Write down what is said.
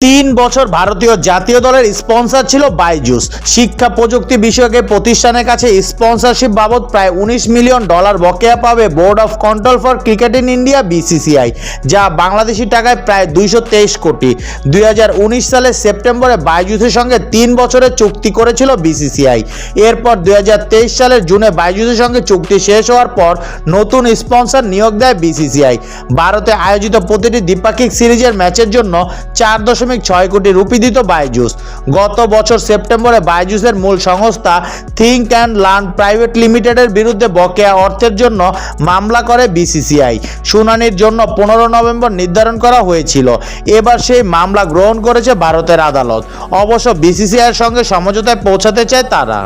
3 বছর ভারতীয় জাতীয় দলের স্পন্সর ছিল বাইজুস। শিক্ষা প্রযুক্তি বিষয়ক প্রতিষ্ঠানের কাছে স্পন্সরশিপ বাবদ প্রায় $19 মিলিয়ন বকেয়া পাবে board of control for cricket in India BCCI, যা বাংলাদেশি টাকায় প্রায় 223 কোটি। 2019 সালের সেপ্টেম্বরে বাইজুসের সঙ্গে 3 বছরের চুক্তি করেছিল BCCI। এরপর 2023 সালের জুনে বাইজুসের সঙ্গে চুক্তি শেষ হওয়ার পর নতুন স্পন্সর নিয়োগ দেয় BCCI। ভারতে আয়োজিত প্রতিটি দ্বিপাক্ষিক সিরিজের ম্যাচের জন্য 4.6 কোটি রুপি দিত বাইজুস। গত বছর সেপ্টেম্বরে বাইজুসের মূল সংস্থা থিঙ্ক অ্যান্ড লার্ন প্রাইভেট লিমিটেডের বিরুদ্ধে বকেয়া অর্থের জন্য মামলা করে BCCI। শুনানির জন্য 15 নভেম্বর নির্ধারণ করা হয়েছিল। এবার সেই মামলা গ্রহণ করেছে ভারতের আদালত। অবশ্য BCCI এর সঙ্গে সমঝোতায় পৌঁছাতে চায় তারা।